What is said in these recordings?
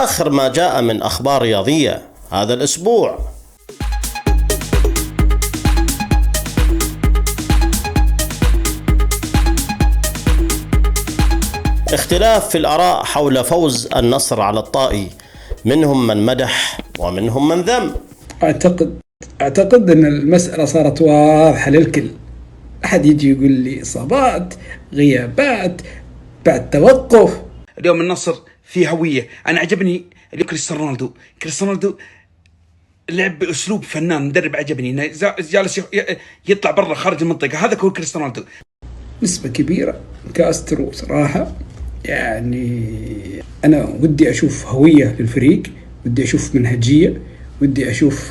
آخر ما جاء من أخبار رياضية هذا الأسبوع. اختلاف في الآراء حول فوز النصر على الطائي، منهم من مدح ومنهم من ذم. أعتقد أن المسألة صارت واضحة للكل. أحد يجي يقول لي إصابات، غيابات، بعد توقف. اليوم النصر فيه هوية. أنا عجبني اليوم كريستيانو رونالدو لعب بأسلوب فنان. مدرب عجبني إنه جالس يطلع برا خارج المنطقة. هذا هو كريستيانو رونالدو. نسبة كبيرة كاسترو صراحة. يعني أنا ودي أشوف هوية للفريق، ودي أشوف منهجية، ودي أشوف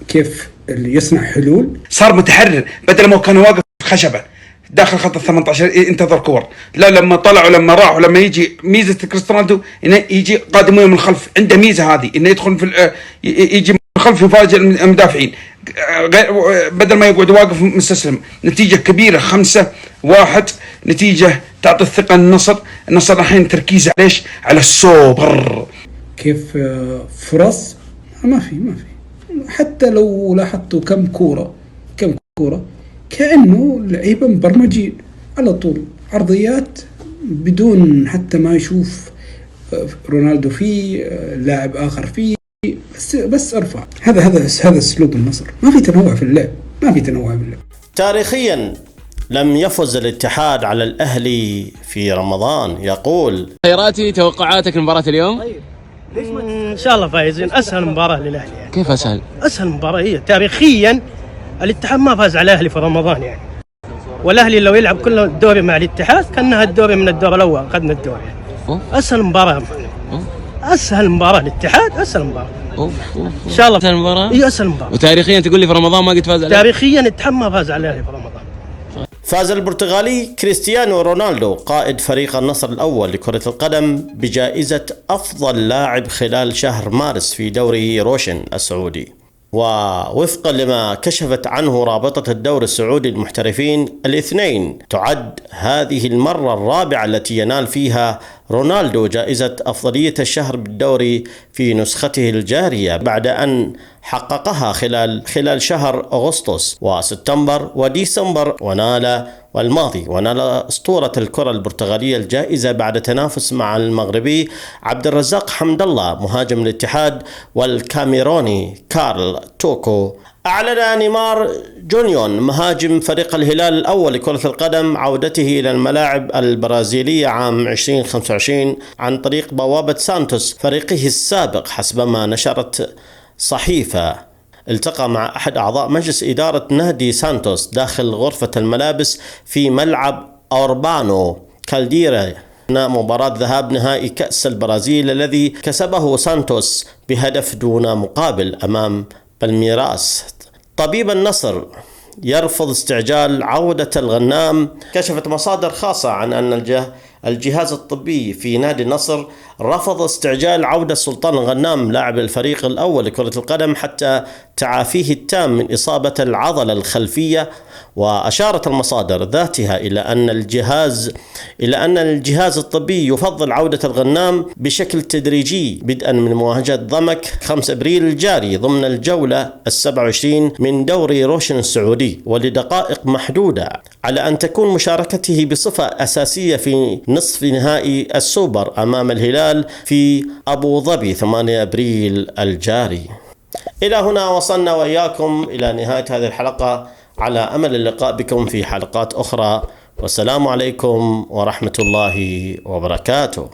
كيف اللي يصنع حلول. صار متحرر بدل ما كان واقف خشبة داخل خط 18 ينتظر كور. لا، لما طلع ولما راح ولما يجي ميزة كريستيانو رونالدو إنه يجي قادم من الخلف. عنده ميزة هذه إنه يدخل في يجي من الخلف يفاجئ المدافعين بدل ما يقعد واقف مستسلم. نتيجة كبيرة 5-1، نتيجة تعطي الثقة للنصر. النصر الحين تركيزه ليش؟ على السوبر. كيف فرص ما في حتى لو لاحظتوا كم كورة كأنه لعيبة مبرمجين على طول عرضيات بدون حتى ما يشوف رونالدو فيه لاعب آخر فيه، بس ارفع. هذا اسلوب النصر. ما في تنوع في اللعب. تاريخيا لم يفز الاتحاد على الأهلي في رمضان. يقول: خيراتي، توقعاتك لمباراة اليوم؟ إن شاء الله فايزين. أسهل مباراة للأهلي يعني. كيف أسهل؟ أسهل مباراة هي تاريخيا الاتحاد ما فاز على الأهلي في رمضان يعني. والأهلي لو يلعب كل الدوري مع الاتحاد كأنها الدوري من الدور الأول. أخذنا الدوري. أسهل مباراة الاتحاد. أسهل مباراة إن شاء الله. أسهل مباراة؟ إيه أسهل مباراة. وتاريخيا تقول لي في رمضان ما قد فاز على تاريخيا الاتحاد ما فاز على الأهلي في رمضان. فاز البرتغالي كريستيانو رونالدو قائد فريق النصر الأول لكرة القدم بجائزة أفضل لاعب خلال شهر مارس في دوري روشن السعودي. ووفقا لما كشفت عنه رابطة الدوري السعودي للمحترفين الاثنين، تعد هذه المرة الرابعة التي ينال فيها رونالدو جائزة أفضلية الشهر بالدوري في نسخته الجارية، بعد أن حققها خلال شهر أغسطس وسبتمبر وديسمبر، ونال أسطورة الكرة البرتغالية الجائزة بعد تنافس مع المغربي عبد الرزاق حمد الله مهاجم الاتحاد والكاميروني كارل توكو. أعلن نيمار جونيون مهاجم فريق الهلال الأول لكرة القدم عودته إلى الملاعب البرازيلية عام 2025 عن طريق بوابة سانتوس فريقه السابق، حسب ما نشرت صحيفة. التقى مع أحد أعضاء مجلس إدارة نادي سانتوس داخل غرفة الملابس في ملعب أوربانو كالديرا مباراة ذهاب نهائي كأس البرازيل الذي كسبه سانتوس بهدف دون مقابل أمام بالميراس. طبيب النصر يرفض استعجال عودة الغنام. كشفت مصادر خاصة عن أن الجهاز الطبي في نادي النصر رفض استعجال عودة سلطان الغنام لاعب الفريق الأول لكرة القدم حتى تعافيه التام من إصابة العضلة الخلفية. وأشارت المصادر ذاتها إلى أن الجهاز الطبي يفضل عودة الغنام بشكل تدريجي بدءا من مواجهة ضمك 5 أبريل الجاري ضمن الجولة 27 من دوري روشن السعودي، ولدقائق محدودة على أن تكون مشاركته بصفة أساسية في نصف نهائي السوبر أمام الهلال في أبو ظبي 8 أبريل الجاري. إلى هنا وصلنا وإياكم إلى نهاية هذه الحلقة، على أمل اللقاء بكم في حلقات أخرى، والسلام عليكم ورحمة الله وبركاته.